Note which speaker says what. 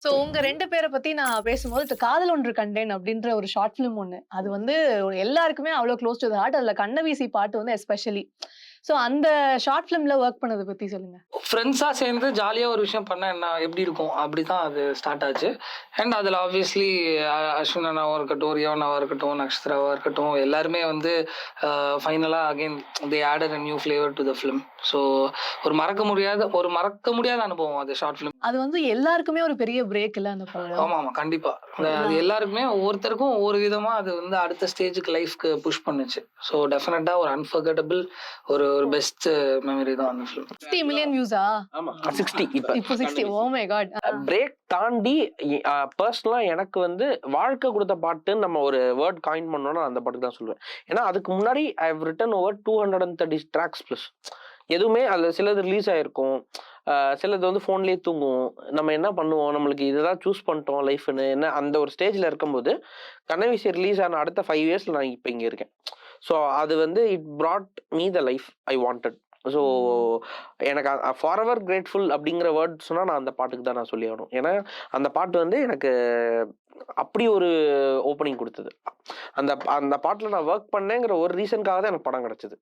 Speaker 1: So உங்க 2 பேர பத்தி நான் பேசும்போது, காதல் ஒன்று கண்டேன் அப்படின்ற ஒரு ஷார்ட் ஃபிலிம் ஒண்ணு. அது வந்து எல்லாருக்குமே அவ்ளோ க்ளோஸ் டூ த ஹார்ட். அதுல கண்ணவீசி பாட்டு வந்து எஸ்பெஷலி. சோ அந்த ஷார்ட் ஃபிலிம்ல வொர்க் பண்ணத பத்தி சொல்லுங்க.
Speaker 2: ஃப்ரெண்ட்ஸா சேர்ந்து ஜாலியா ஒரு விஷயம் பண்ணா என்ன எப்படி இருக்கும்? அப்படிதான் அது ஸ்டார்ட் ஆச்சு. அண்ட் அதுல ஆப்வியஸ்லி அஸ்வின் அண்ணாவா இருக்கட்டும், ரியா அண்ணாவா இருக்கட்டும், நக்ஷத்ராவா இருக்கட்டும், எல்லாருமே வந்து ஃபைனலா again they added a new flavour to the film. So ஒரு மறக்க முடியாத அனுபவம் அது ஷார்ட் ஃபிலிம்.
Speaker 1: அது வந்து எல்லாருக்குமே ஒரு பெரிய பிரேக் இல்ல அந்த படம்.
Speaker 2: ஆமாமா. கண்டிப்பா. அது
Speaker 1: நான்
Speaker 2: எல்லாருக்குமே ஒவ்வொருத்தருக்கும் ஒவ்வொரு விதமா அது வந்து அடுத்த ஸ்டேஜ்க்கு லைஃப்க்கு புஷ் பண்ணுச்சு. ஸோ டெஃபினட்டா ஒரு அன்ஃபர்கெட்டபிள் ஒரு ஒரு பெஸ்ட் மெமரி தான் அந்த ஃபிலிம்.
Speaker 1: 60 மில்லியன் வியூஸா?
Speaker 3: ஆமா 60 இப்ப
Speaker 1: இப்போ 60. Oh my God.
Speaker 3: பிரேக் தாண்டி பர்சனலா எனக்கு வந்து வாழ்க்கை கொடுத்த பாட்டுன்னு நம்ம ஒரு வேர்ட் காயின் பண்ணோம்னா அந்த பாட்டுக்கு தான் சொல்லுவேன். ஏன்னா அதுக்கு முன்னாடி I have written over 230 tracks plus. எதுவுமே அதில் சிலது ரிலீஸ் ஆயிருக்கும், சிலது வந்து ஃபோன்லேயே தூங்குவோம். நம்ம என்ன பண்ணுவோம், நம்மளுக்கு இதுதான் சூஸ் பண்ணிட்டோம் லைஃப்னு என்ன அந்த ஒரு ஸ்டேஜில் இருக்கும்போது கண்ணவிசி ரிலீஸ் ஆன அடுத்த 5 இயர்ஸில் நான் இப்போ இங்கே இருக்கேன். ஸோ அது வந்து it brought me the life I wanted. So எனக்கு ஃபார் எவர் கிரேட்ஃபுல் அப்படிங்கிற வேர்ட் சொன்னால் நான் அந்த பாட்டுக்கு தான் நான் சொல்லி ஆகணும். ஏன்னா அந்த பாட்டு வந்து எனக்கு அப்படி ஒரு ஓப்பனிங் கொடுத்தது. அந்த அந்த பாட்டில் நான் ஒர்க் பண்ணேங்கிற ஒரு ரீசனுக்காக தான் எனக்கு படம் கிடச்சிது.